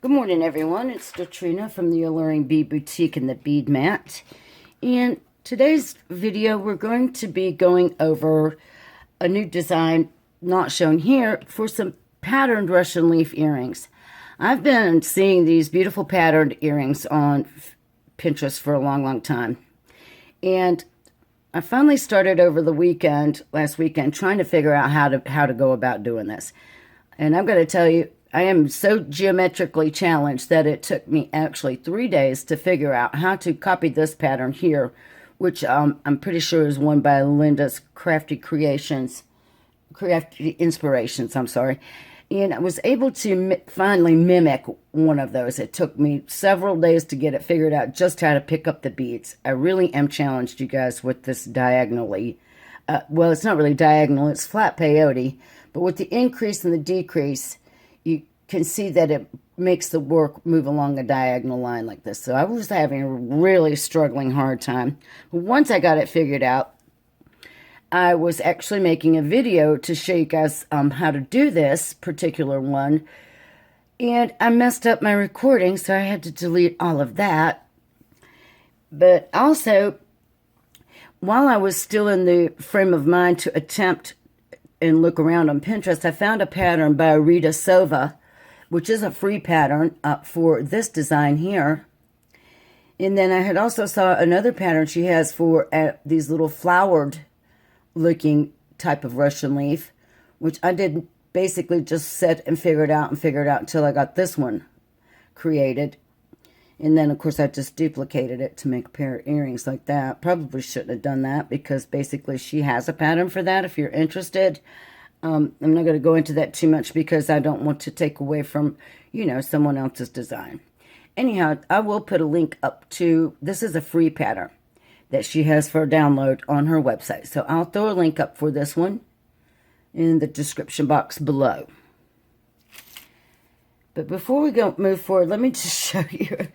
Good morning, everyone. It's Katrina from the Alluring Bead Boutique and the Bead Mat. In today's video, we're going to be going over a new design, not shown here, for some patterned Russian leaf earrings. I've been seeing these beautiful patterned earrings on Pinterest for a long time. And I finally started over the weekend, last weekend, trying to figure out how to go about doing this. And I'm going to tell you, I am so geometrically challenged that it took me actually 3 days to figure out how to copy this pattern here, which I'm pretty sure is one by Linda's Crafty Inspirations, I'm sorry. And I was able to finally mimic one of those. It took me several days to get it figured out just how to pick up the beads. I really am challenged, you guys, with this diagonally. Well, it's not really diagonal, it's flat peyote. But with the increase and the decrease, you can see that it makes the work move along a diagonal line like this. So I was having a really struggling hard time. But once I got it figured out, I was actually making a video to show you guys how to do this particular one. And I messed up my recording, so I had to delete all of that. But also, while I was still in the frame of mind to attempt and look around on Pinterest, I found a pattern by Rita Sova, which is a free pattern for this design here. And then I had also saw another pattern she has for these little flowered looking type of Russian leaf, which I did basically just sit and figure it out until I got this one created. And then, of course, I just duplicated it to make a pair of earrings like that. Probably shouldn't have done that because basically she has a pattern for that if you're interested. I'm not going to go into that too much because I don't want to take away from, someone else's design. Anyhow, I will put a link up to, this is a free pattern that she has for download on her website. So I'll throw a link up for this one in the description box below. But before we move forward, let me just show you.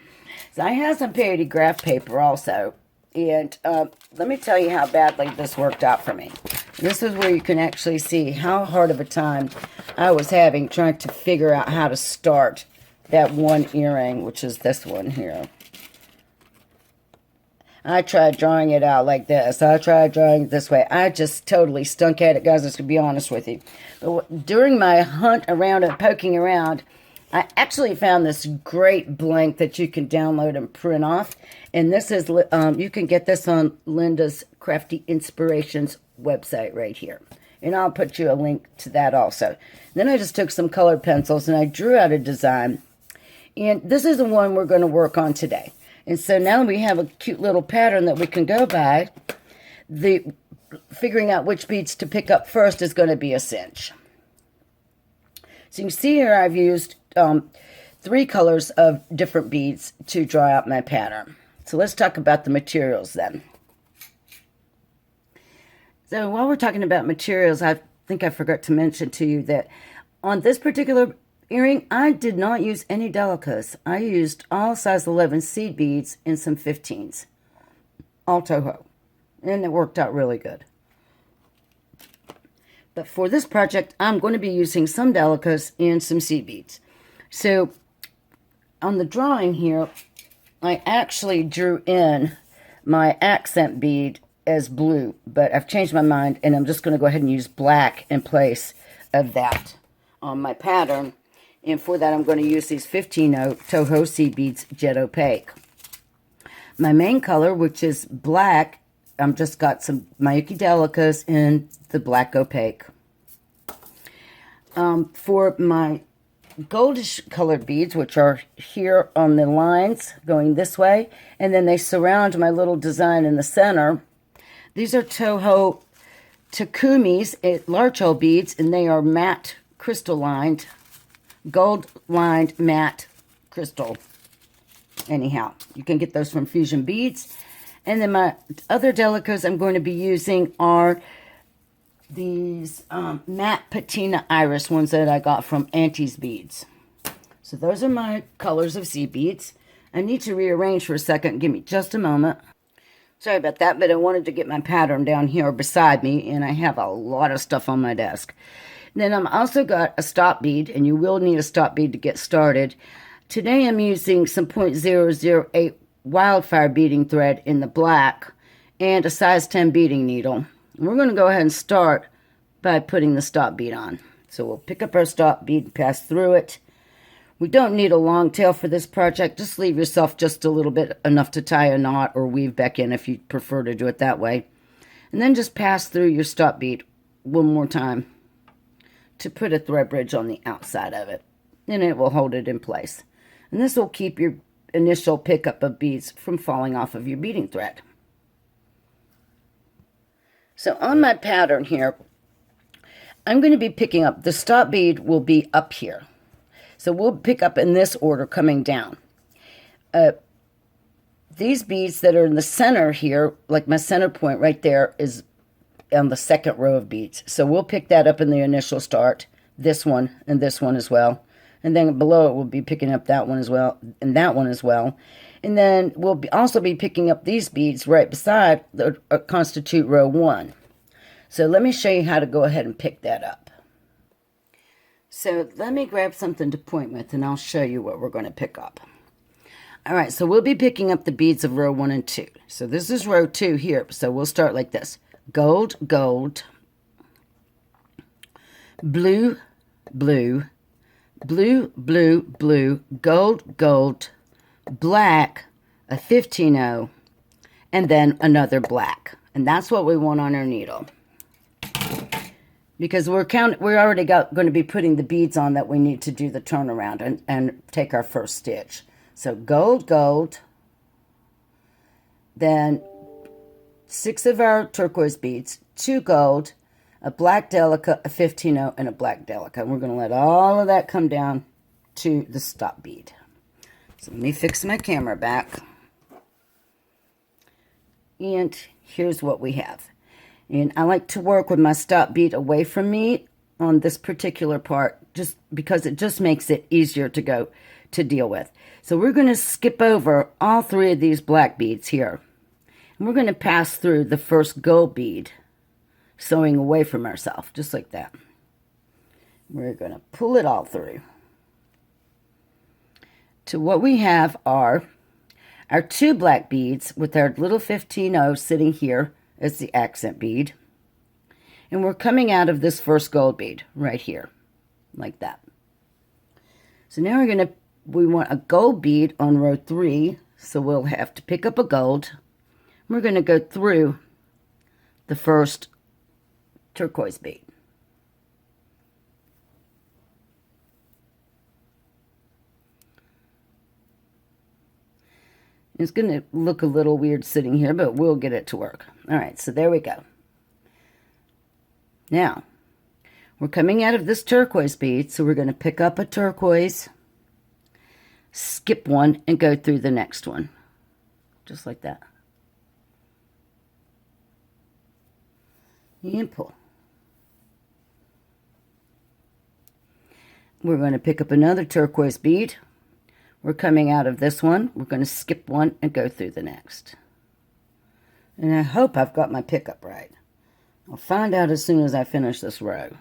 So I have some peyote graph paper also. And let me tell you how badly this worked out for me. This is where you can actually see how hard of a time I was having trying to figure out how to start that one earring, which is this one here. I tried drawing it out like this. I tried drawing it this way. I just totally stunk at it, guys. Let's be honest with you. But during my hunt around and poking around, I actually found this great blank that you can download and print off. And this is, you can get this on Linda's Crafty Inspirations website right here. And I'll put you a link to that also. Then I just took some colored pencils and I drew out a design. And this is the one we're going to work on today. And so now we have a cute little pattern that we can go by. Figuring out which beads to pick up first is going to be a cinch. So you can see here I've used 3 colors of different beads to draw out my pattern. So let's talk about the materials then. So while we're talking about materials, I think I forgot to mention to you that on this particular earring, I did not use any delicas. I used all size 11 seed beads and some 15s, all Toho, and it worked out really good. But for this project, I'm going to be using some delicas and some seed beads. So on the drawing here, I actually drew in my accent bead as blue, but I've changed my mind and I'm just going to go ahead and use black in place of that on my pattern. And for that, I'm going to use these 15 Toho seed beads jet opaque. My main color, which is black, I've just got some Mayuki delicas in the black opaque. For my goldish colored beads, which are here on the lines going this way, and then they surround my little design in the center. These are Toho Takumi's large hole beads, and they are matte crystal lined, gold lined matte crystal. Anyhow, you can get those from Fusion Beads. And then my other delicas I'm going to be using are these matte patina iris ones that I got from Auntie's Beads. So those are my colors of seed beads. I need to rearrange for a second. Give me just a moment. Sorry about that, but I wanted to get my pattern down here beside me, and I have a lot of stuff on my desk. Then I've also got a stop bead, and you will need a stop bead to get started. Today I'm using some .008 wildfire beading thread in the black and a size 10 beading needle. We're going to go ahead and start by putting the stop bead on. So we'll pick up our stop bead and pass through it. We don't need a long tail for this project. Just leave yourself just a little bit, enough to tie a knot or weave back in if you prefer to do it that way. And then just pass through your stop bead one more time to put a thread bridge on the outside of it. And it will hold it in place. And this will keep your initial pickup of beads from falling off of your beading thread. So on my pattern here, I'm going to be picking up, the stop bead will be up here. So we'll pick up in this order coming down. These beads that are in the center here, like my center point right there, is on the second row of beads. So we'll pick that up in the initial start, this one and this one as well. And then below it, we'll be picking up that one as well, and that one as well. And then we'll also be picking up these beads right beside that constitute row 1. So let me show you how to go ahead and pick that up. So let me grab something to point with, and I'll show you what we're going to pick up. All right, so we'll be picking up the beads of row 1 and 2. So this is row 2 here. So we'll start like this. Gold, gold, blue, blue, blue, blue, blue, gold, gold, black, a 15-0, and then another black. And that's what we want on our needle. Because we're already going to be putting the beads on that we need to do the turnaround and take our first stitch. So gold, gold, then 6 of our turquoise beads, 2 gold, a black delica, a 15-0, and a black delica. And we're going to let all of that come down to the stop bead. So let me fix my camera back. And here's what we have. And I like to work with my stop bead away from me on this particular part, just because it just makes it easier to deal with. So we're going to skip over all 3 of these black beads here. And we're going to pass through the first gold bead, sewing away from ourselves, just like that. We're going to pull it all through. To what we have are our 2 black beads with our little 15-0 sitting here as the accent bead. And we're coming out of this first gold bead right here, like that. So now we want a gold bead on row 3, so we'll have to pick up a gold. We're going to go through the first turquoise bead. It's going to look a little weird sitting here, but we'll get it to work. All right, so there we go. Now, we're coming out of this turquoise bead, so we're going to pick up a turquoise, skip one, and go through the next one. Just like that. And pull. We're going to pick up another turquoise bead. We're coming out of this one. We're going to skip one and go through the next. And I hope I've got my pickup right. I'll find out as soon as I finish this row.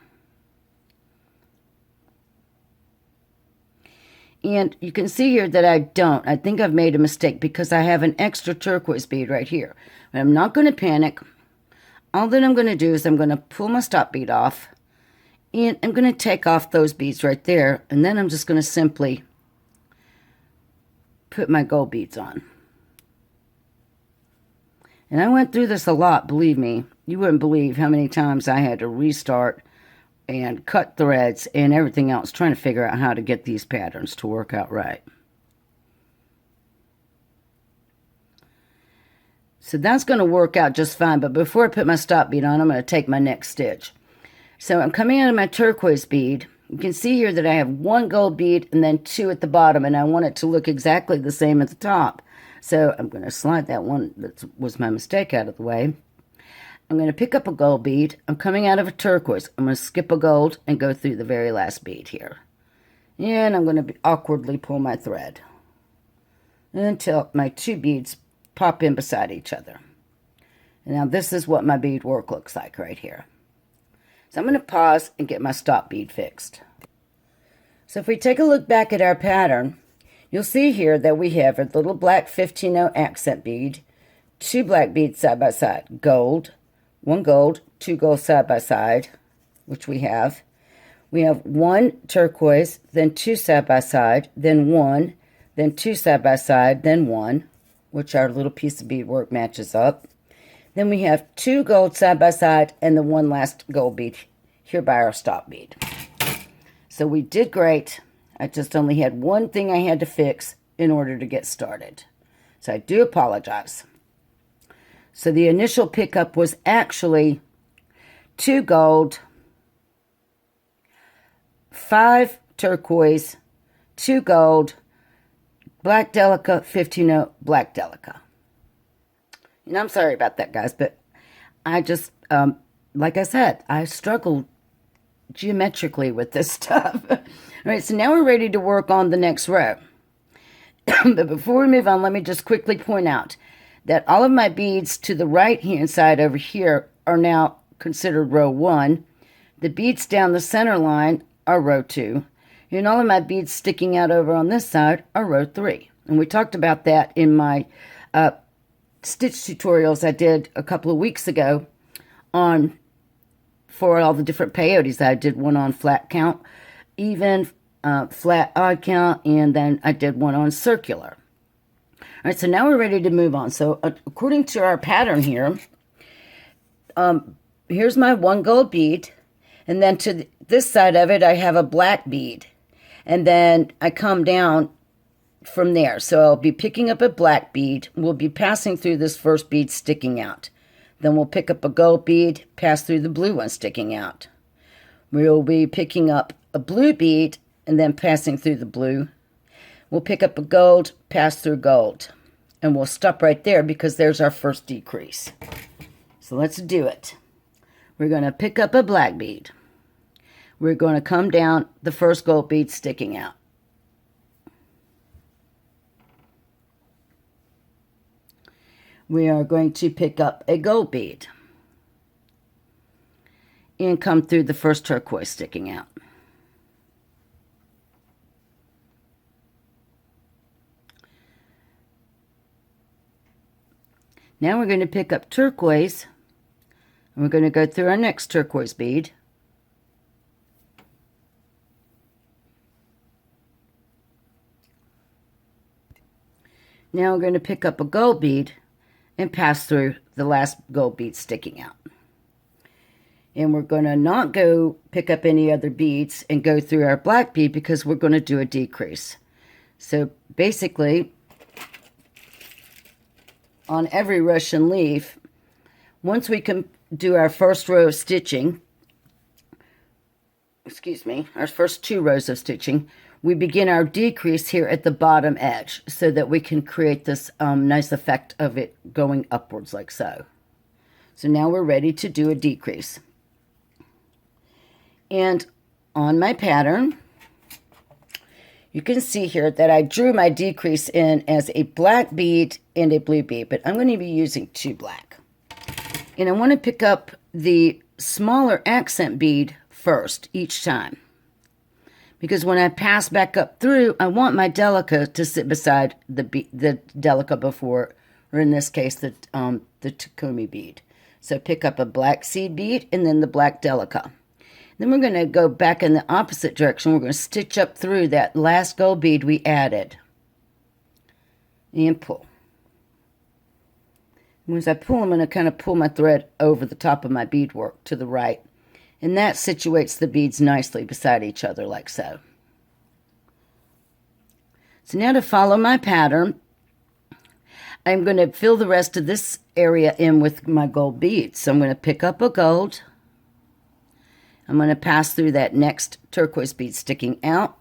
And you can see here that I don't. I think I've made a mistake because I have an extra turquoise bead right here. But I'm not going to panic. All that I'm going to do is I'm going to pull my stop bead off. And I'm going to take off those beads right there. And then I'm just going to simply put my gold beads on. And I went through this a lot, believe me. You wouldn't believe how many times I had to restart and cut threads and everything else trying to figure out how to get these patterns to work out right. So that's going to work out just fine, but before I put my stop bead on, I'm going to take my next stitch. So I'm coming out of my turquoise bead. You can see here that I have 1 gold bead and then 2 at the bottom, and I want it to look exactly the same at the top. So I'm going to slide that one that was my mistake out of the way. I'm going to pick up a gold bead. I'm coming out of a turquoise. I'm going to skip a gold and go through the very last bead here. And I'm going to awkwardly pull my thread until my 2 beads pop in beside each other. And now this is what my beadwork looks like right here. So I'm going to pause and get my stop bead fixed. So if we take a look back at our pattern, You'll see here that we have a little black 15-0 accent bead, 2 black beads side by side, gold, 1 gold, 2 gold side by side, which we have. We have 1 turquoise, then 2 side by side, then 1, then 2 side by side, then 1, which our little piece of beadwork matches up. Then we have 2 gold side by side and the 1 last gold bead here by our stop bead. So we did great. I just only had one thing I had to fix in order to get started. So I do apologize. So the initial pickup was actually 2 gold, 5 turquoise, 2 gold, black delica, 15-0 black delica. And I'm sorry about that, guys, but I just, like I said, I struggled geometrically with this stuff. All right, so now we're ready to work on the next row. But before we move on, let me just quickly point out that all of my beads to the right-hand side over here are now considered row 1. The beads down the center line are row 2. And all of my beads sticking out over on this side are row 3. And we talked about that in my stitch tutorials I did a couple of weeks ago for all the different peyotes. I did one on flat count, even, flat odd count, and then I did one on circular. All right, so now we're ready to move on. So according to our pattern here, here's my 1 gold bead, and then to this side of it I have a black bead, and then I come down from there. So I'll be picking up a black bead. We'll be passing through this first bead sticking out. Then we'll pick up a gold bead, pass through the blue one sticking out. We'll be picking up a blue bead and then passing through the blue. We'll pick up a gold, pass through gold. And we'll stop right there because there's our first decrease. So let's do it. We're going to pick up a black bead. We're going to come down the first gold bead sticking out. We are going to pick up a gold bead and come through the first turquoise sticking out. Now we're going to pick up turquoise, and we're going to go through our next turquoise bead. Now we're going to pick up a gold bead and pass through the last gold bead sticking out. And we're going to not go pick up any other beads and go through our black bead because we're going to do a decrease. So basically, on every Russian leaf, once we can do our first row of stitching, our first 2 rows of stitching, we begin our decrease here at the bottom edge so that we can create this nice effect of it going upwards like so. So now we're ready to do a decrease. And on my pattern, you can see here that I drew my decrease in as a black bead and a blue bead, but I'm going to be using 2 black. And I want to pick up the smaller accent bead first each time, because when I pass back up through, I want my delica to sit beside the delica before, or in this case, the Takumi bead. So pick up a black seed bead and then the black delica. Then we're going to go back in the opposite direction. We're going to stitch up through that last gold bead we added and pull. And as I pull, I'm going to kind of pull my thread over the top of my beadwork to the right. And that situates the beads nicely beside each other like so. So now to follow my pattern, I'm going to fill the rest of this area in with my gold beads. So I'm going to pick up a gold. I'm going to pass through that next turquoise bead sticking out.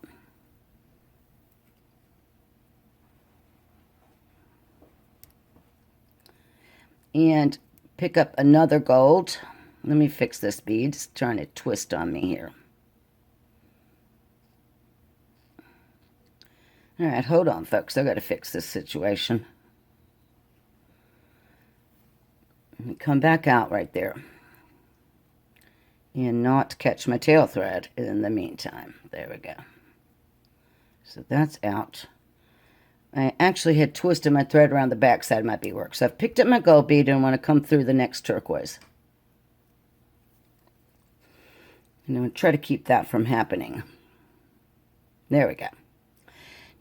And pick up another gold. Let me fix this bead. It's trying to twist on me here. All right, hold on, folks. I've got to fix this situation. Let me come back out right there. And not catch my tail thread in the meantime. There we go. So that's out. I actually had twisted my thread around the back side of my beadwork. So I've picked up my gold bead and want to come through the next turquoise. And I'm going to try to keep that from happening. There we go.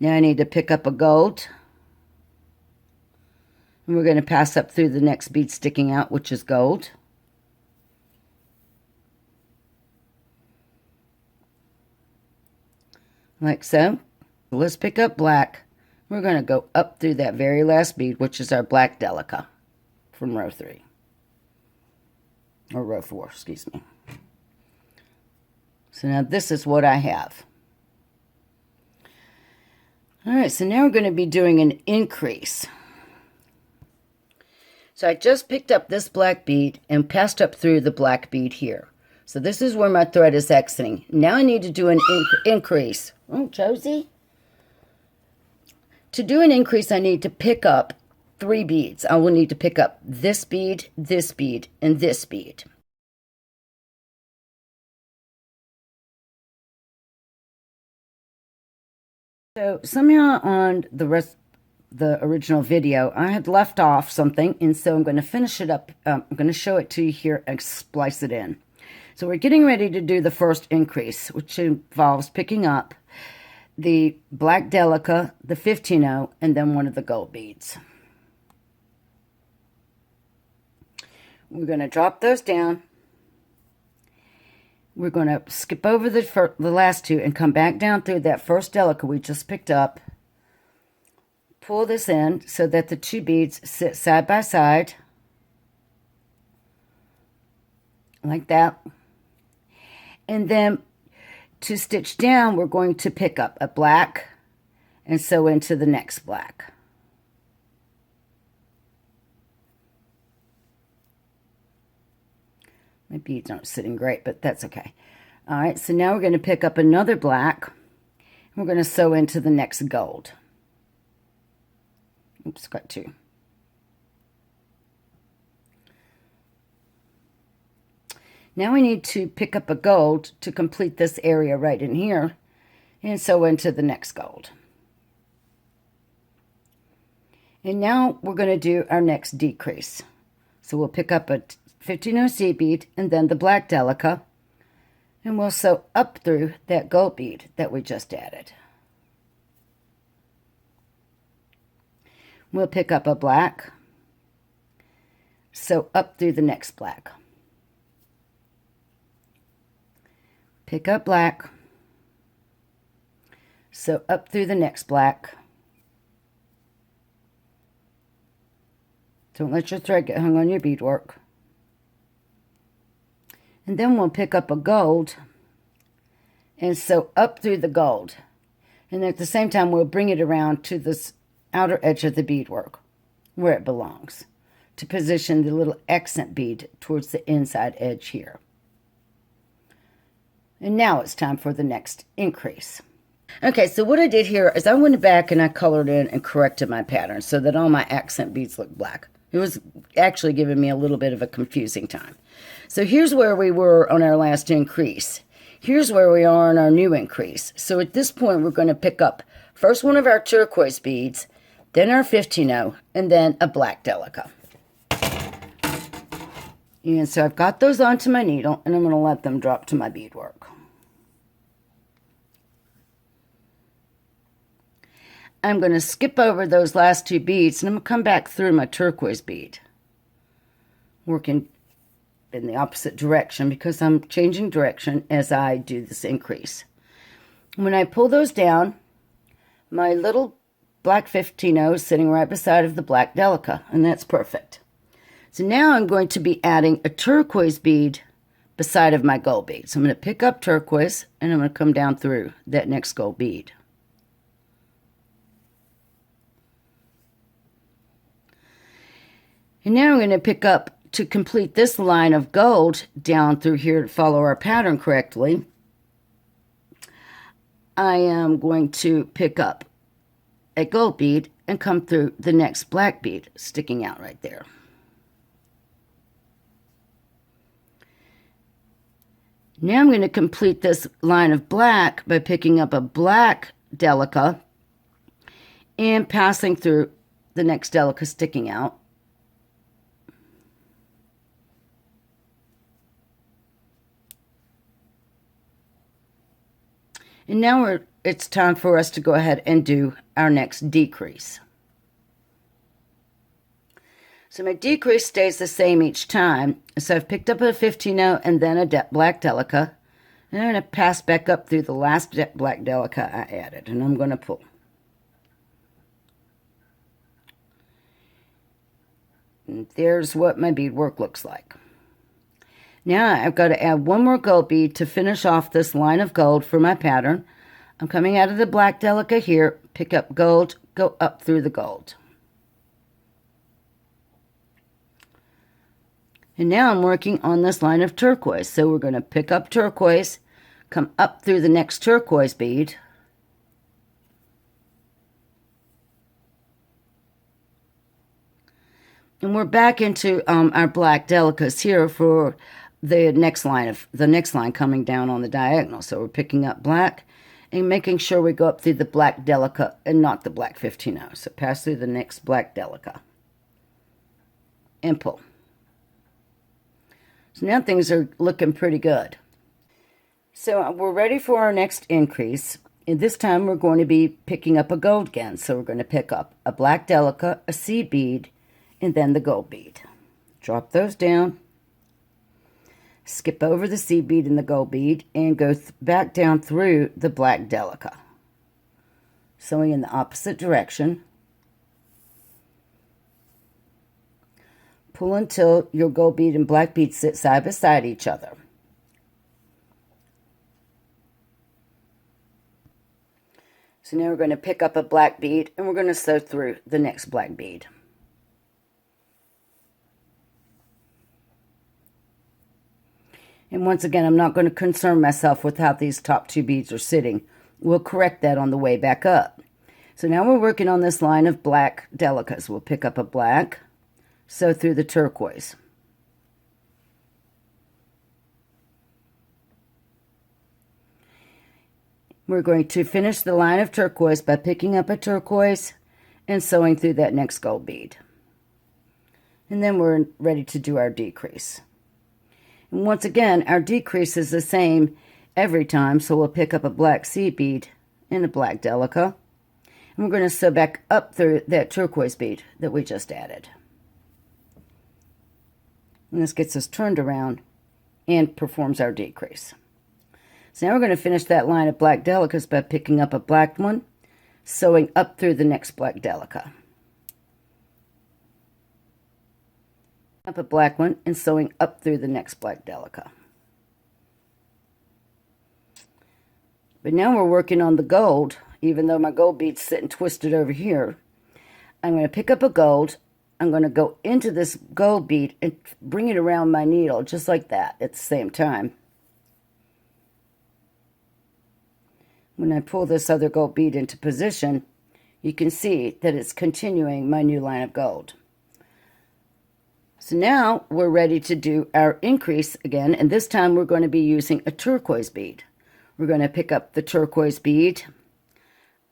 Now I need to pick up a gold. And we're going to pass up through the next bead sticking out, which is gold. Like so. Let's pick up black. We're going to go up through that very last bead, which is our black delica from row 3. Or row 4, excuse me. So now this is what I have. Alright, so now we're going to be doing an increase. So I just picked up this black bead and passed up through the black bead here. So this is where my thread is exiting. Now I need to do an increase. Oh, Josie. To do an increase, I need to pick up 3 beads. I will need to pick up this bead, and this bead. So somehow on the original video, I had left off something, and so I'm going to finish it up. I'm going to show it to you here and splice it in. So we're getting ready to do the first increase, which involves picking up the black delica, the 15-0, and then one of the gold beads. We're going to drop those down. We're going to skip over the last 2 and come back down through that first delica we just picked up. Pull this in so that the 2 beads sit side by side. Like that. And then to stitch down, we're going to pick up a black and sew into the next black. My beads aren't sitting great, but that's okay. All right, so now we're going to pick up another black. And we're going to sew into the next gold. Oops, got 2. Now we need to pick up a gold to complete this area right in here and sew into the next gold. And now we're going to do our next decrease. So we'll pick up a 15-0 seed bead and then the black delica, and we'll sew up through that gold bead that we just added. We'll pick up a black, sew up through the next black. Pick up black, sew up through the next black. Don't let your thread get hung on your beadwork. And then we'll pick up a gold and sew up through the gold. And at the same time, we'll bring it around to this outer edge of the beadwork where it belongs to position the little accent bead towards the inside edge here. And now it's time for the next increase. Okay, so what I did here is I went back and I colored in and corrected my pattern so that all my accent beads look black. It was actually giving me a little bit of a confusing time. So here's where we were on our last increase. Here's where we are on our new increase. So at this point, we're going to pick up first one of our turquoise beads, then our 15-0, and then a black delica. And so I've got those onto my needle, and I'm going to let them drop to my beadwork. I'm going to skip over those last 2 beads, and I'm going to come back through my turquoise bead, working in the opposite direction because I'm changing direction as I do this increase. When I pull those down, my little black 15-0 is sitting right beside of the black delica, and that's perfect. So now I'm going to be adding a turquoise bead beside of my gold bead. So I'm going to pick up turquoise, and I'm going to come down through that next gold bead. And now I'm going to pick up, to complete this line of gold down through here to follow our pattern correctly, I am going to pick up a gold bead and come through the next black bead sticking out right there. Now I'm going to complete this line of black by picking up a black delica and passing through the next delica sticking out. And now it's time for us to go ahead and do our next decrease. So my decrease stays the same each time. So I've picked up a 15-0 and then a black delica. And I'm going to pass back up through the last black delica I added. And I'm going to pull. And there's what my beadwork looks like. Now I've got to add one more gold bead to finish off this line of gold for my pattern. I'm coming out of the black delica here, pick up gold, go up through the gold. And now I'm working on this line of turquoise. So we're going to pick up turquoise, come up through the next turquoise bead. And we're back into our black delicas here for the next line coming down on the diagonal. So we're picking up black and making sure we go up through the black delica and not the black 15-0. So pass through the next black delica and pull. So now things are looking pretty good. So we're ready for our next increase. And this time we're going to be picking up a gold again. So we're going to pick up a black delica, a seed bead, and then the gold bead. Drop those down. Skip over the seed bead and the gold bead and go back down through the black delica. Sewing in the opposite direction. Pull until your gold bead and black bead sit side by side each other. So now we're going to pick up a black bead and we're going to sew through the next black bead. And once again, I'm not going to concern myself with how these top two beads are sitting. We'll correct that on the way back up. So now we're working on this line of black delicas. We'll pick up a black, sew through the turquoise. We're going to finish the line of turquoise by picking up a turquoise and sewing through that next gold bead. And then we're ready to do our decrease. And once again, our decrease is the same every time, so we'll pick up a black seed bead and a black delica. And we're going to sew back up through that turquoise bead that we just added. And this gets us turned around and performs our decrease. So now we're going to finish that line of black delicas by picking up a black one, sewing up through the next black delica. Up a black one and sewing up through the next black delica. But now we're working on the gold, even though my gold bead's sitting twisted over here. I'm going to pick up a gold. I'm going to go into this gold bead and bring it around my needle just like that at the same time. When I pull this other gold bead into position, you can see that it's continuing my new line of gold. So now we're ready to do our increase again, and this time we're going to be using a turquoise bead. We're going to pick up the turquoise bead,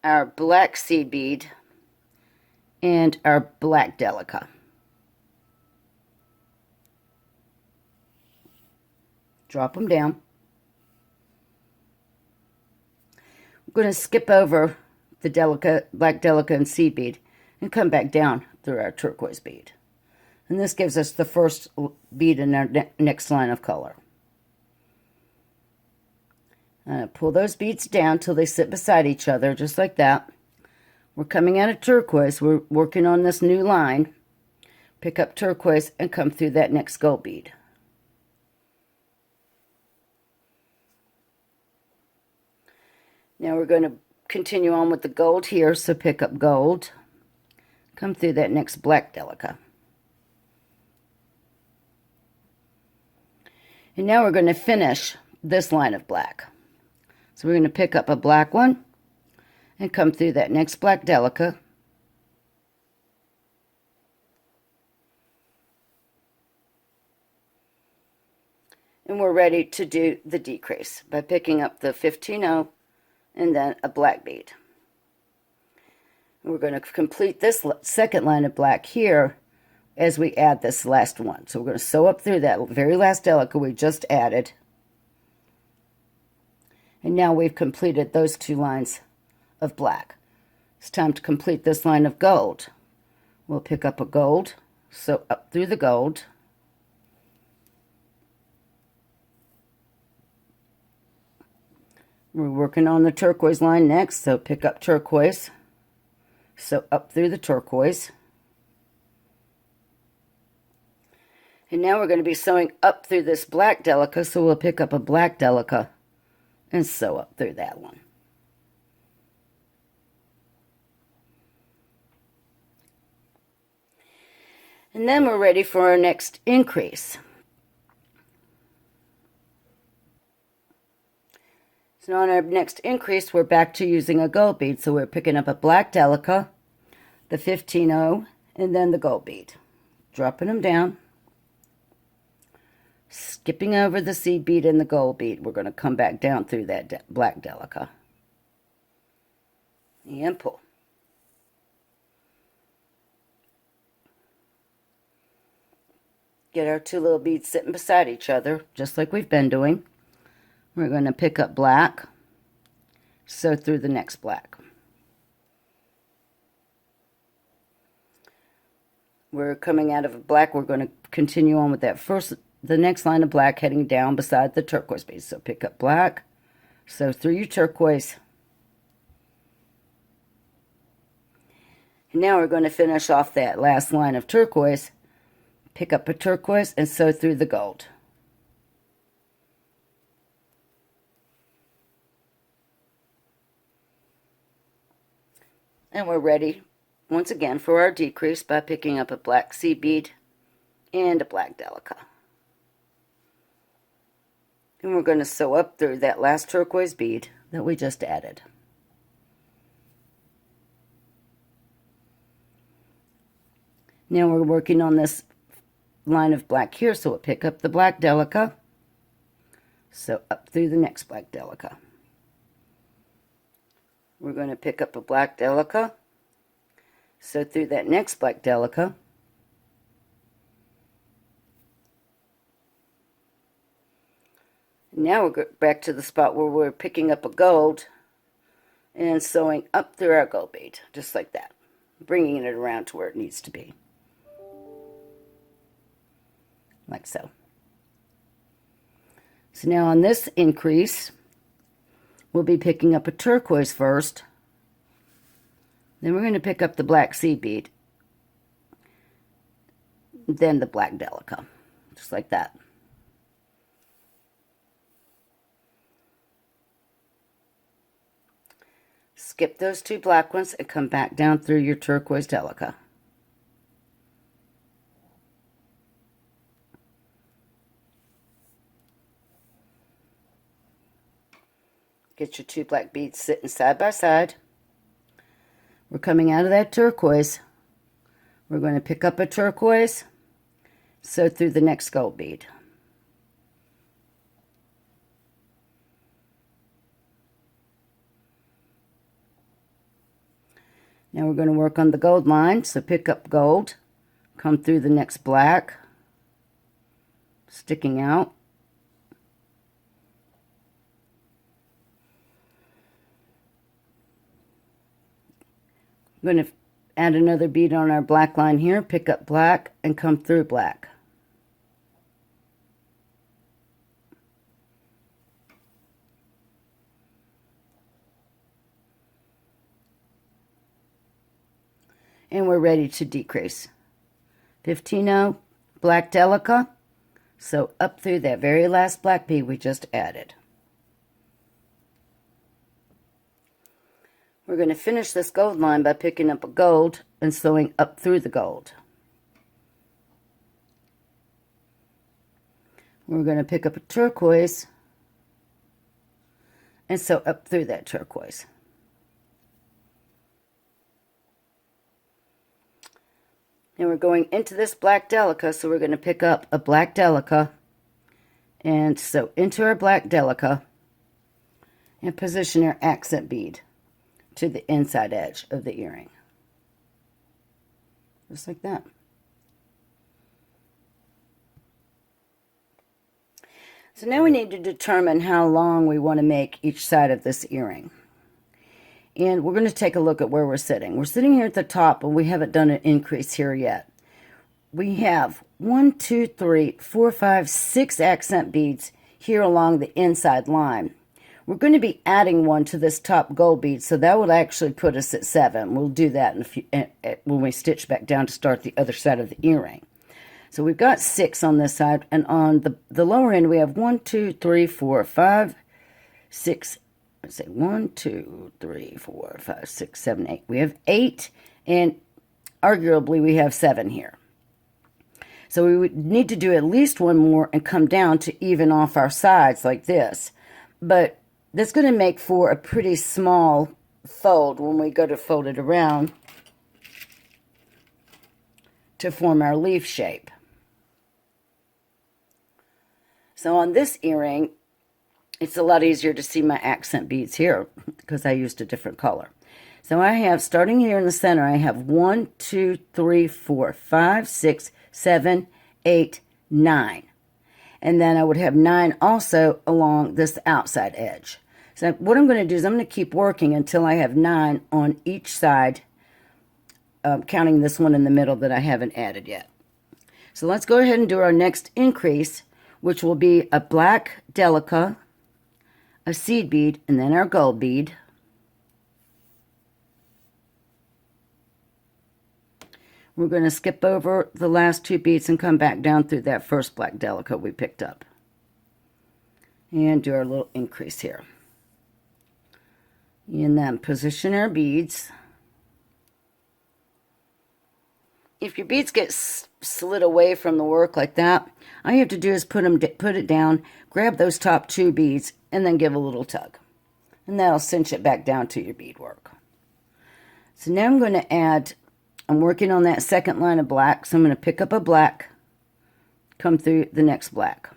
our black seed bead, and our black delica. Drop them down. We're going to skip over the black delica and seed bead and come back down through our turquoise bead. And this gives us the first bead in our next line of color. Pull those beads down till they sit beside each other, just like that. We're coming out of turquoise. We're working on this new line. Pick up turquoise and come through that next gold bead. Now we're going to continue on with the gold here, so pick up gold. Come through that next black delica. And now we're going to finish this line of black. So we're going to pick up a black one and come through that next black delica. And we're ready to do the decrease by picking up the 15-0 and then a black bead. We're going to complete this second line of black here as we add this last one. So we're going to sew up through that very last delica we just added. And now we've completed those 2 lines of black. It's time to complete this line of gold. We'll pick up a gold, sew up through the gold. We're working on the turquoise line next, so pick up turquoise, sew up through the turquoise. And now we're going to be sewing up through this black delica, so we'll pick up a black delica and sew up through that one. And then we're ready for our next increase. So on our next increase, we're back to using a gold bead. So we're picking up a black delica, the 15-0, and then the gold bead. Dropping them down. Skipping over the seed bead and the gold bead. We're going to come back down through that black delica. And pull. Get our 2 little beads sitting beside each other, just like we've been doing. We're going to pick up black, sew through the next black. We're coming out of black. We're going to continue on with the next line of black heading down beside the turquoise bead. So pick up black, sew through your turquoise. And now we're going to finish off that last line of turquoise. Pick up a turquoise and sew through the gold. And we're ready once again for our decrease by picking up a black seed bead and a black delica. And we're going to sew up through that last turquoise bead that we just added. Now we're working on this line of black here, so we'll pick up the black delica, sew up through the next black delica. We're going to pick up a black delica, sew through that next black delica. Now we're back to the spot where we're picking up a gold and sewing up through our gold bead, just like that, bringing it around to where it needs to be, like so. So now on this increase, we'll be picking up a turquoise first. Then we're going to pick up the black seed bead. Then the black delica. Just like that. Skip those 2 black ones and come back down through your turquoise delica. Get your 2 black beads sitting side by side. We're coming out of that turquoise. We're going to pick up a turquoise, sew through the next gold bead. Now we're going to work on the gold line, so pick up gold, come through the next black, sticking out. I'm going to add another bead on our black line here, pick up black, and come through black. And we're ready to decrease. 15-0, black delica, sew up through that very last black bead we just added. We're going to finish this gold line by picking up a gold and sewing up through the gold. We're going to pick up a turquoise and sew up through that turquoise. And we're going into this black delica, so we're going to pick up a black delica and sew into our black delica and position our accent bead to the inside edge of the earring. just like that. So now we need to determine how long we want to make each side of this earring. And we're going to take a look at where we're sitting. We're sitting here at the top, and we haven't done an increase here yet. We have 1, 2, 3, 4, 5, 6 accent beads here along the inside line. We're going to be adding one to this top gold bead, so that will actually put us at 7. We'll do that in a few, when we stitch back down to start the other side of the earring. So we've got 6 on this side, and on the lower end we have 1, 2, 3, 4, 5, 6. Let's say 1, 2, 3, 4, 5, 6, 7, 8. We have 8, and arguably we have 7 here. So we would need to do at least one more and come down to even off our sides like this. But that's going to make for a pretty small fold when we go to fold it around to form our leaf shape. So on this earring, it's a lot easier to see my accent beads here because I used a different color. So I have, starting here in the center, I have 1, 2, 3, 4, 5, 6, 7, 8, 9. And then I would have 9 also along this outside edge. So what I'm going to do is I'm going to keep working until I have 9 on each side, counting this one in the middle that I haven't added yet. So let's go ahead and do our next increase, which will be a black delica, a seed bead, and then our gold bead. We're going to skip over the last 2 beads and come back down through that first black delica we picked up. And do our little increase here. And then position our beads. If your beads get slid away from the work like that, all you have to do is put it down, grab those top 2 beads, and then give a little tug. And that'll cinch it back down to your beadwork. So now I'm going to add, I'm working on that second line of black, so I'm going to pick up a black, come through the next black.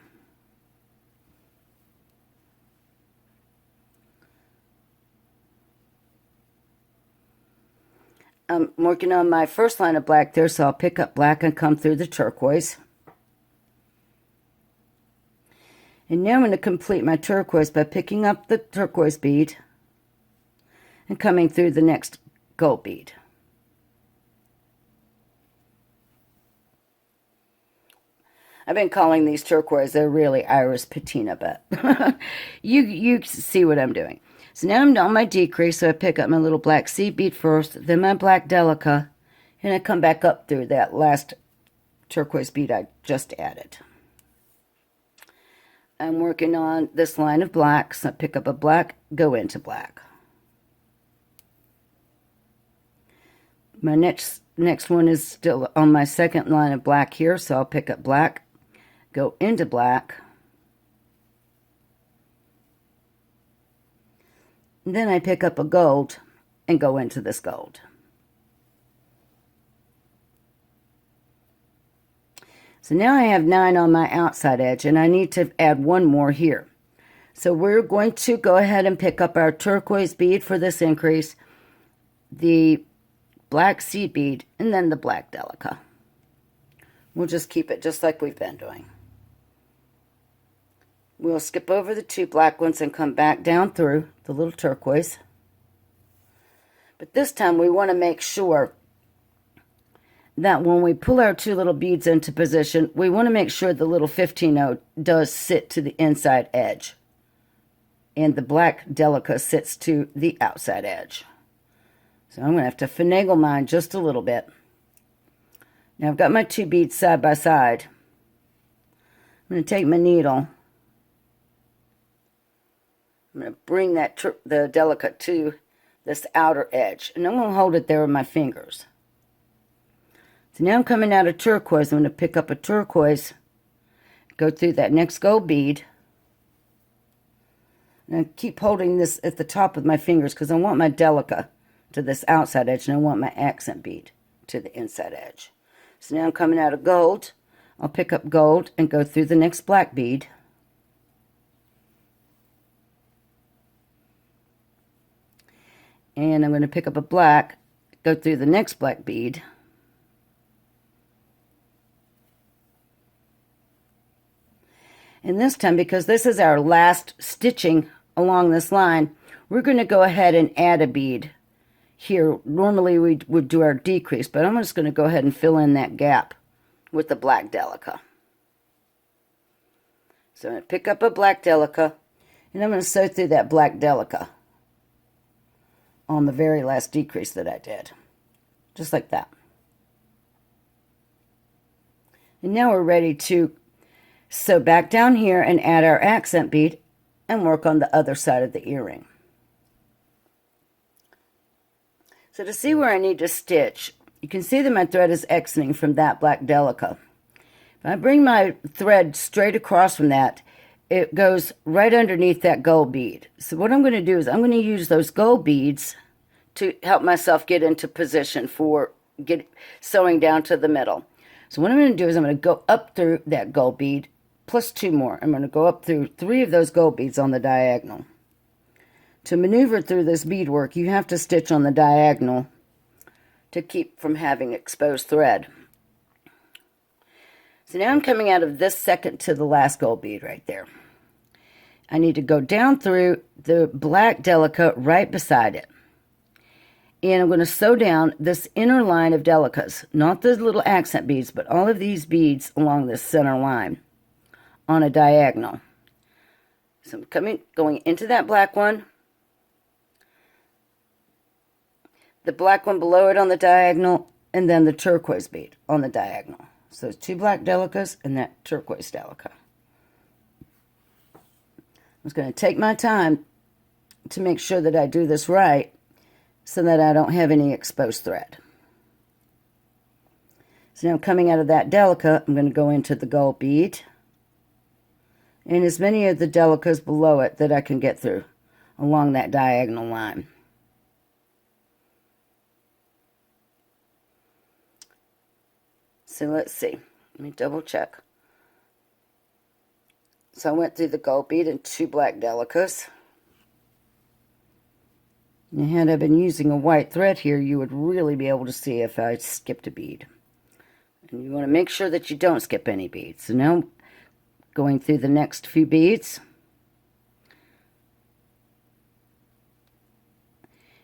I'm working on my first line of black there, so I'll pick up black and come through the turquoise. And now I'm going to complete my turquoise by picking up the turquoise bead and coming through the next gold bead. I've been calling these turquoise, they're really iris patina, but you see what I'm doing. So now I'm on my decrease, so I pick up my little black seed bead first, then my black delica, and I come back up through that last turquoise bead I just added. I'm working on this line of black, so I pick up a black, go into black. My next one is still on my second line of black here, so I'll pick up black, go into black. And then I pick up a gold and go into this gold. So now I have 9 on my outside edge, and I need to add one more here. So we're going to go ahead and pick up our turquoise bead for this increase, the black seed bead, and then the black delica. We'll just keep it just like we've been doing. We'll skip over the 2 black ones and come back down through the little turquoise. But this time we want to make sure that when we pull our 2 little beads into position, we want to make sure the little 15-0 does sit to the inside edge. And the black delica sits to the outside edge. So I'm going to have to finagle mine just a little bit. Now I've got my 2 beads side by side. I'm going to take my needle. I'm going to bring the delica to this outer edge. And I'm going to hold it there with my fingers. So now I'm coming out of turquoise. I'm going to pick up a turquoise, go through that next gold bead. And I keep holding this at the top with my fingers because I want my delica to this outside edge and I want my accent bead to the inside edge. So now I'm coming out of gold. I'll pick up gold and go through the next black bead. And I'm going to pick up a black, go through the next black bead. And this time, because this is our last stitching along this line, we're going to go ahead and add a bead here. Normally we would do our decrease, but I'm just going to go ahead and fill in that gap with the black delica. So I'm going to pick up a black delica, and I'm going to sew through that black delica on the very last decrease that I did. Just like that. And now we're ready to sew back down here and add our accent bead and work on the other side of the earring. So to see where I need to stitch, you can see that my thread is exiting from that black delica. If I bring my thread straight across from that, it goes right underneath that gold bead. So what I'm going to do is I'm going to use those gold beads to help myself get into position for sewing down to the middle. So what I'm going to do is I'm going to go up through that gold bead plus 2 more. I'm going to go up through 3 of those gold beads on the diagonal. To maneuver through this beadwork, you have to stitch on the diagonal to keep from having exposed thread. So now I'm coming out of this second to the last gold bead right there. I need to go down through the black delica right beside it. And I'm going to sew down this inner line of delicas, not the little accent beads, but all of these beads along this center line on a diagonal. So I'm going into that black one, the black one below it on the diagonal, and then the turquoise bead on the diagonal. So 2 black delicas and that turquoise delica. I'm just going to take my time to make sure that I do this right so that I don't have any exposed thread. So now coming out of that delica, I'm going to go into the gold bead and as many of the delicas below it that I can get through along that diagonal line. So let's see. Let me double check. So I went through the gold bead and 2 black delicas. And had I been using a white thread here, you would really be able to see if I skipped a bead. And you want to make sure that you don't skip any beads. So now going through the next few beads.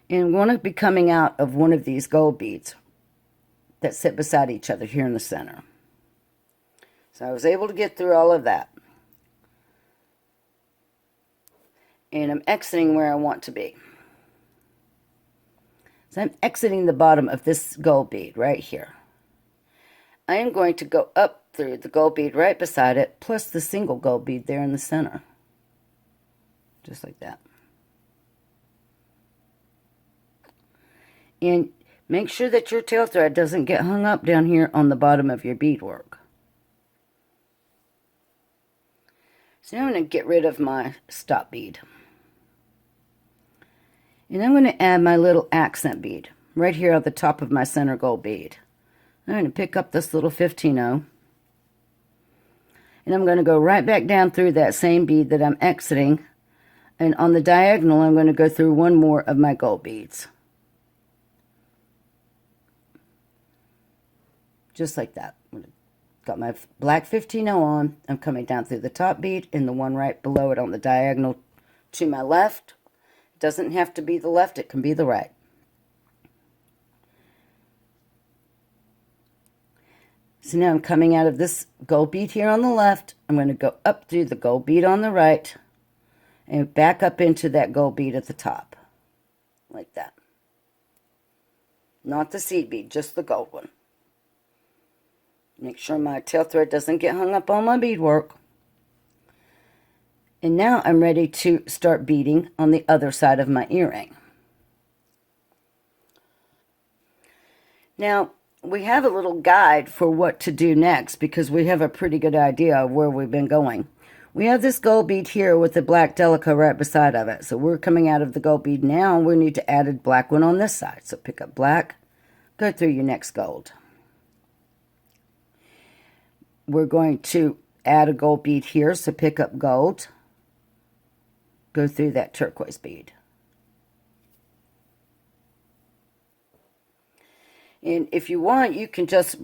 And want to be coming out of one of these gold beads that sit beside each other here in the center. So I was able to get through all of that. And I'm exiting where I want to be. So I'm exiting the bottom of this gold bead right here. I am going to go up through the gold bead right beside it, plus the single gold bead there in the center. Just like that. And make sure that your tail thread doesn't get hung up down here on the bottom of your beadwork. So now I'm going to get rid of my stop bead. And I'm going to add my little accent bead right here at the top of my center gold bead. I'm going to pick up this little 15-0. And I'm going to go right back down through that same bead that I'm exiting. And on the diagonal, I'm going to go through 1 more of my gold beads. Just like that. Got my black 15-0 on. I'm coming down through the top bead and the one right below it on the diagonal to my left. It doesn't have to be the left, it can be the right. So now I'm coming out of this gold bead here on the left. I'm going to go up through the gold bead on the right and back up into that gold bead at the top. Like that. Not the seed bead, just the gold one. Make sure my tail thread doesn't get hung up on my beadwork. And now I'm ready to start beading on the other side of my earring. Now, we have a little guide for what to do next because we have a pretty good idea of where we've been going. We have this gold bead here with the black delica right beside of it. So we're coming out of the gold bead now, and we need to add a black one on this side. So pick up black, go through your next gold. We're going to add a gold bead here, so pick up gold, go through that turquoise bead. And if you want, you can just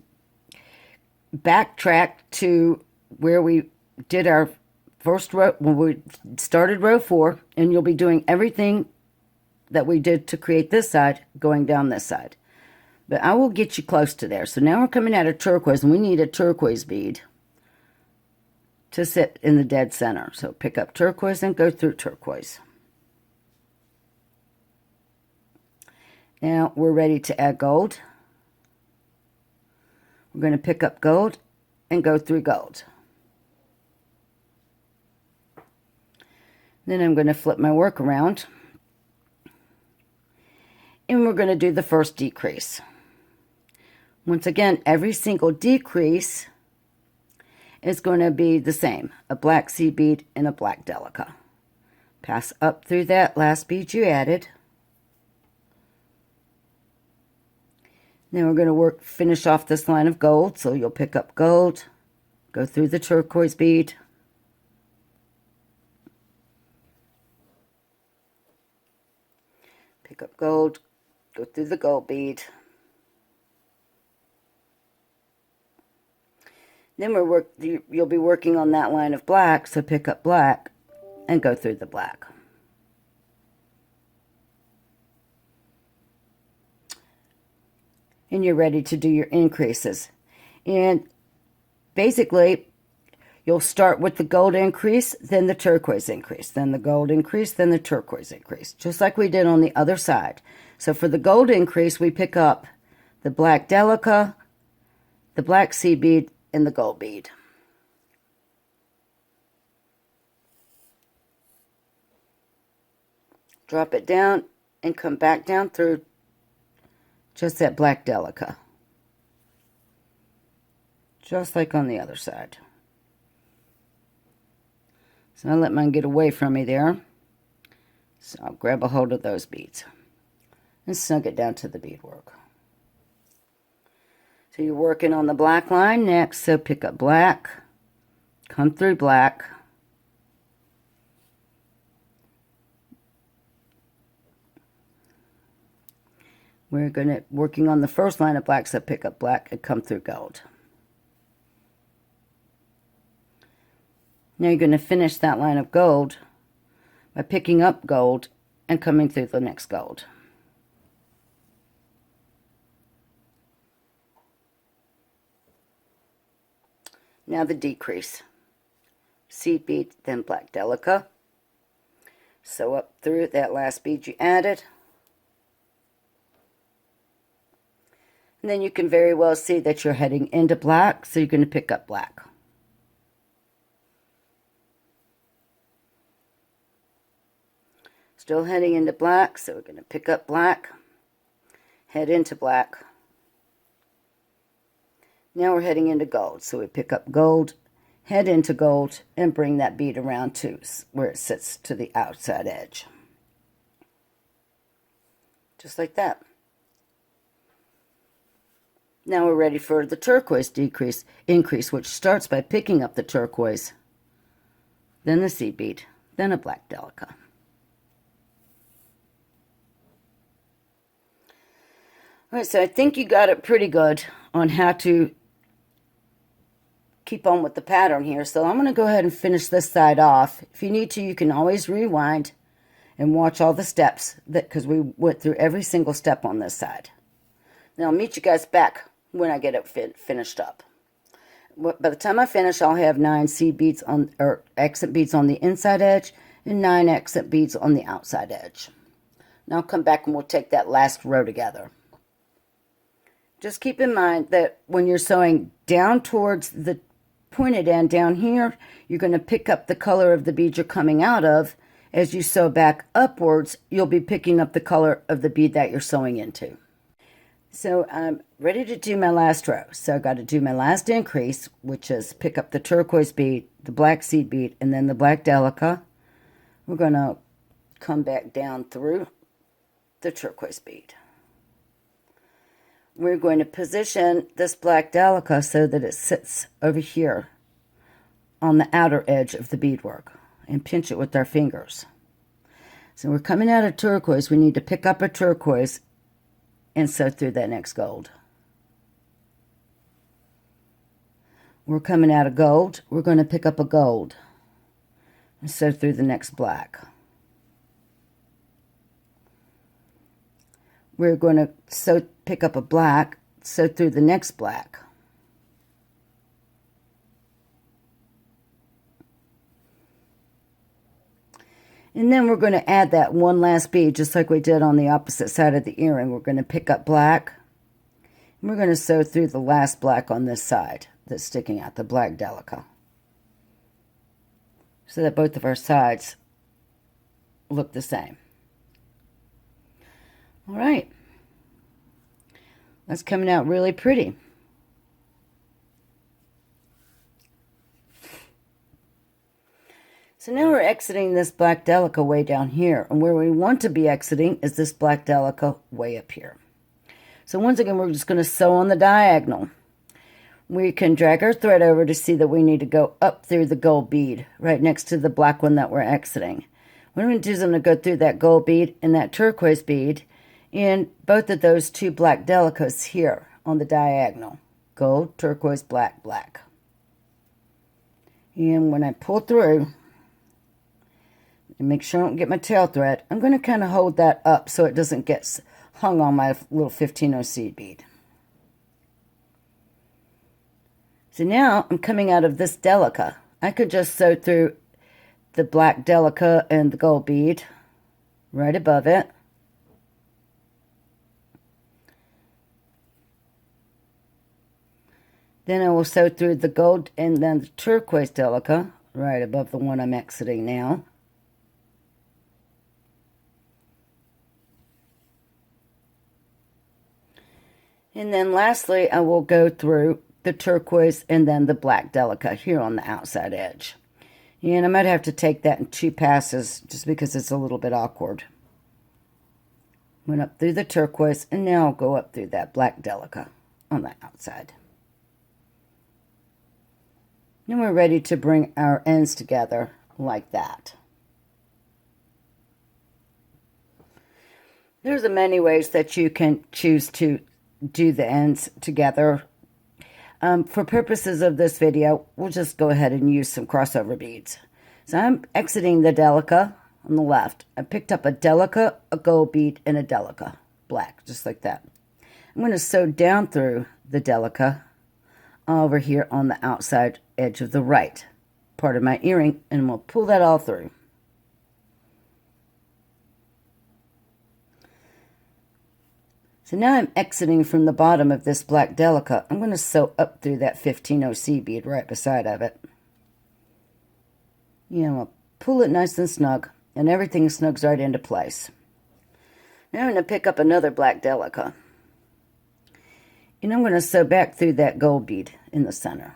backtrack to where we did our first row, when we started row 4, and you'll be doing everything that we did to create this side going down this side. But I will get you close to there. So now we're coming out of turquoise, and we need a turquoise bead to sit in the dead center. So pick up turquoise and go through turquoise. Now we're ready to add gold. We're going to pick up gold and go through gold. Then I'm going to flip my work around. And we're going to do the first decrease. Once again, every single decrease is going to be the same. A black seed bead and a black delica. Pass up through that last bead you added. Then we're going to finish off this line of gold. So you'll pick up gold, go through the turquoise bead. Pick up gold, go through the gold bead. Then you'll be working on that line of black, so pick up black and go through the black. And you're ready to do your increases. And basically, you'll start with the gold increase, then the turquoise increase, then the gold increase, then the turquoise increase, just like we did on the other side. So for the gold increase, we pick up the black delica, the black seed bead, and the gold bead. Drop it down and come back down through just that black delica. Just like on the other side. So I'll let mine get away from me there. So I'll grab a hold of those beads and snug it down to the beadwork. So you're working on the black line next, so pick up black, come through black, we're working on the first line of black, so pick up black and come through gold. Now you're going to finish that line of gold by picking up gold and coming through the next gold. Now the decrease. Seed bead, then black delica. Sew up through that last bead you added. And then you can very well see that you're heading into black, so you're going to pick up black. Still heading into black, so we're going to pick up black, head into black. Now we're heading into gold, so we pick up gold, head into gold, and bring that bead around to where it sits to the outside edge. Just like that. Now we're ready for the turquoise increase, which starts by picking up the turquoise, then the seed bead, then a black delica. All right, so I think you got it pretty good on how to keep on with the pattern here. So I'm going to go ahead and finish this side off. If you need to, you can always rewind and watch all the steps, because we went through every single step on this side. Now I'll meet you guys back when I get it finished up. By the time I finish, I'll have 9 seed beads or accent beads on the inside edge and 9 accent beads on the outside edge. Now I'll come back and we'll take that last row together. Just keep in mind that when you're sewing down towards the pointed end down here, you're going to pick up the color of the bead you're coming out of. As you sew back upwards, you'll be picking up the color of the bead that you're sewing into. So I'm ready to do my last row. So I've got to do my last increase, which is pick up the turquoise bead, the black seed bead, and then the black delica. We're going to come back down through the turquoise bead. We're going to position this black delica so that it sits over here on the outer edge of the beadwork and pinch it with our fingers. So we're coming out of turquoise. We need to pick up a turquoise and sew through that next gold. We're coming out of gold. We're going to pick up a gold. and sew through the next black. We're going to pick up a black, sew through the next black. And then we're going to add that one last bead, just like we did on the opposite side of the earring. We're going to pick up black, and we're going to sew through the last black on this side that's sticking out, the black delica, so that both of our sides look the same. All right. That's coming out really pretty. So now we're exiting this black delica way down here, and where we want to be exiting is this black delica way up here. So once again, we're just going to sew on the diagonal. We can drag our thread over to see that we need to go up through the gold bead right next to the black one that we're exiting. What I'm going to do is I'm going to go through that gold bead and that turquoise bead in both of those two black delicas here on the diagonal. Gold, turquoise, black, black. And when I pull through, and make sure I don't get my tail thread, I'm going to kind of hold that up so it doesn't get hung on my little 15-0 seed bead. So now I'm coming out of this delica. I could just sew through the black delica and the gold bead right above it. Then I will sew through the gold and then the turquoise delica right above the one I'm exiting now. And then lastly, I will go through the turquoise and then the black delica here on the outside edge. And I might have to take that in 2 passes just because it's a little bit awkward. Went up through the turquoise, and now I'll go up through that black delica on the outside. Then we're ready to bring our ends together like that. There's many ways that you can choose to do the ends together. For purposes of this video, we'll just go ahead and use some crossover beads. So I'm exiting the delica on the left. I picked up a delica, a gold bead, and a delica, black, just like that. I'm going to sew down through the delica over here on the outside edge of the right part of my earring, and we'll pull that all through. So now I'm exiting from the bottom of this black delica. I'm going to sew up through that 15-0 seed bead right beside of it. I'll pull it nice and snug, and everything snugs right into place. Now I'm going to pick up another black delica, and I'm going to sew back through that gold bead in the center.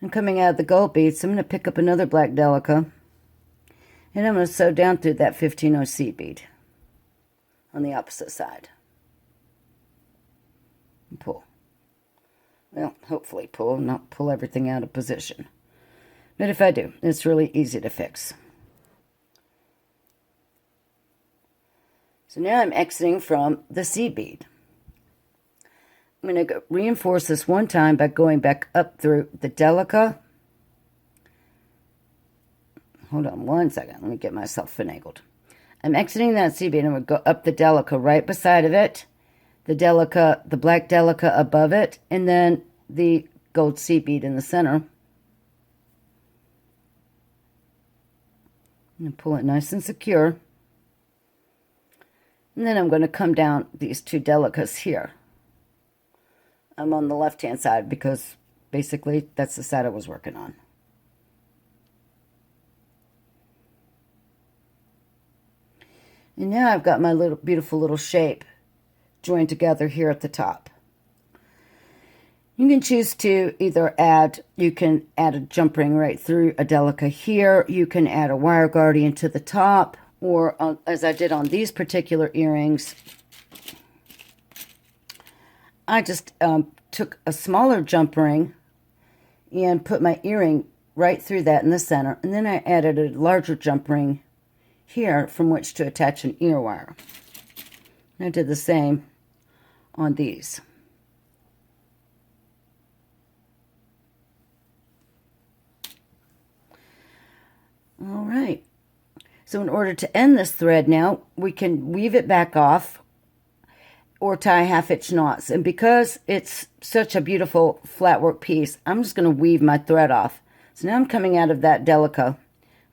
I'm coming out of the gold bead, so I'm going to pick up another black delica, and I'm going to sew down through that 15-0 seed bead on the opposite side. And pull. Well, hopefully pull, not pull everything out of position. But if I do, it's really easy to fix. So now I'm exiting from the seed bead. I'm going to reinforce this one time by going back up through the delica. Hold on one second. Let me get myself finagled. I'm exiting that seed bead, and I'm going to go up the delica right beside of it, the delica, the black delica above it, and then the gold seed bead in the center. And pull it nice and secure. And then I'm going to come down these 2 delicas here. I'm on the left-hand side because basically that's the side I was working on. And now I've got my little beautiful little shape joined together here at the top. You can choose to either you can add a jump ring right through a delica here. You can add a wire guardian to the top, or as I did on these particular earrings, I just took a smaller jump ring and put my earring right through that in the center, and then I added a larger jump ring here from which to attach an ear wire. And I did the same on these. All right. So in order to end this thread now, we can weave it back off or tie half-inch knots. And because it's such a beautiful flatwork piece, I'm just going to weave my thread off. So now I'm coming out of that delica.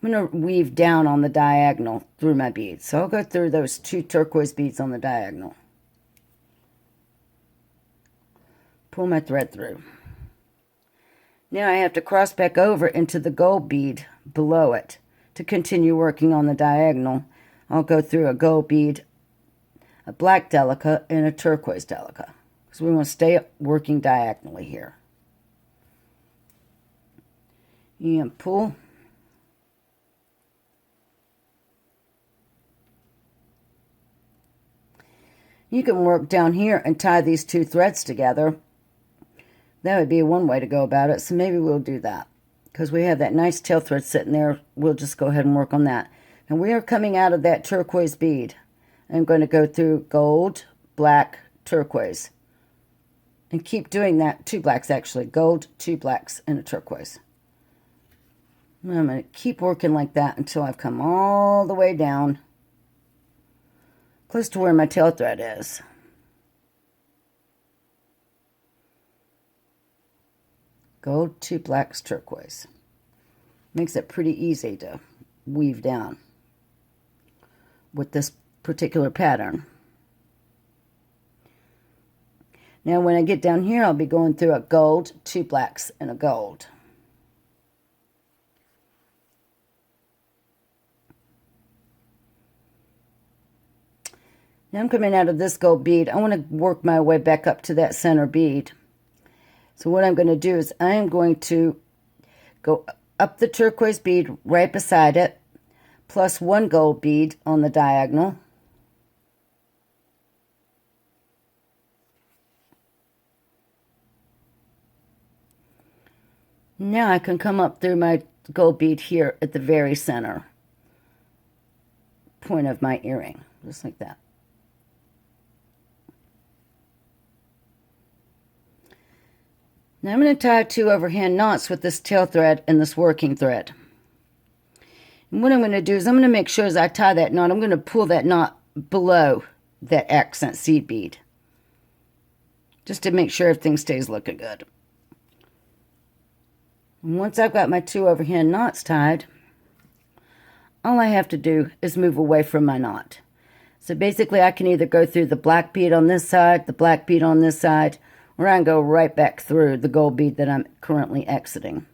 I'm going to weave down on the diagonal through my beads. So I'll go through those 2 turquoise beads on the diagonal. Pull my thread through. Now I have to cross back over into the gold bead below it to continue working on the diagonal. I'll go through a gold bead, a black delica, and a turquoise delica, because we want to stay working diagonally here. And pull. You can work down here and tie these 2 threads together. That would be one way to go about it, so maybe we'll do that. Because we have that nice tail thread sitting there, we'll just go ahead and work on that. And we are coming out of that turquoise bead. I'm going to go through gold, black, turquoise. And keep doing that. 2 blacks, actually. Gold, 2 blacks, and a turquoise. And I'm going to keep working like that until I've come all the way down, close to where my tail thread is. Gold, 2 blacks, turquoise. Makes it pretty easy to weave down with this particular pattern. Now when I get down here, I'll be going through a gold, 2 blacks, and a gold. Now I'm coming out of this gold bead. I want to work my way back up to that center bead. So what I'm going to do is I am going to go up the turquoise bead right beside it, plus 1 gold bead on the diagonal. Now I can come up through my gold bead here at the very center point of my earring, just like that. Now I'm going to tie 2 overhand knots with this tail thread and this working thread. And what I'm going to do is I'm going to make sure as I tie that knot, I'm going to pull that knot below that accent seed bead, just to make sure everything stays looking good. And once I've got my 2 overhand knots tied, all I have to do is move away from my knot. So basically I can either go through the black bead on this side, the black bead on this side, or I can go right back through the gold bead that I'm currently exiting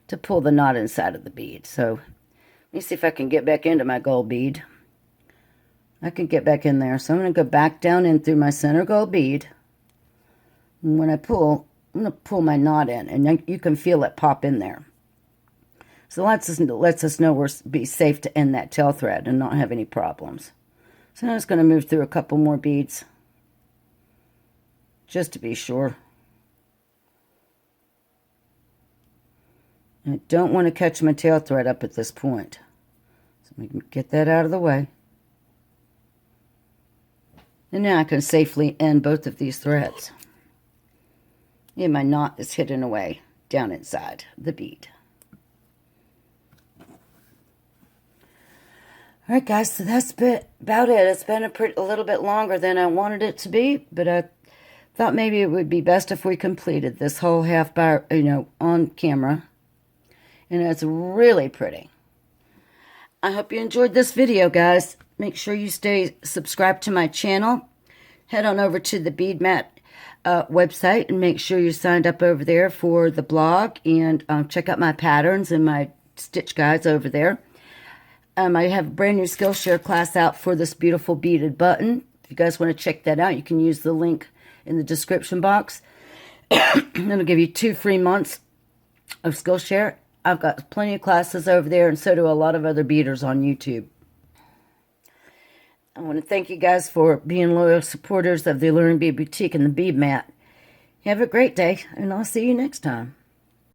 to pull the knot inside of the bead. So let me see if I can get back into my gold bead. I can get back in there. So I'm going to go back down in through my center gold bead. And when I pull, I'm going to pull my knot in, and you can feel it pop in there. So lets us know we're be safe to end that tail thread and not have any problems. So I'm just going to move through a couple more beads, just to be sure. I don't want to catch my tail thread up at this point. So we can get that out of the way. And now I can safely end both of these threads. And my knot is hidden away down inside the bead. Alright guys, so that's about it. It's been a little bit longer than I wanted it to be, but I thought maybe it would be best if we completed this whole half bar, on camera. And it's really pretty. I hope you enjoyed this video, guys. Make sure you stay subscribed to my channel. Head on over to the Bead Mat website and make sure you're signed up over there for the blog, and check out my patterns and my stitch guides over there. I have a brand new Skillshare class out for this beautiful beaded button. If you guys want to check that out, you can use the link in the description box. It'll give you 2 free months of Skillshare. I've got plenty of classes over there, and so do a lot of other beaders on YouTube. I want to thank you guys for being loyal supporters of the Alluring Bead Boutique and the Bead Mat. Have a great day, and I'll see you next time.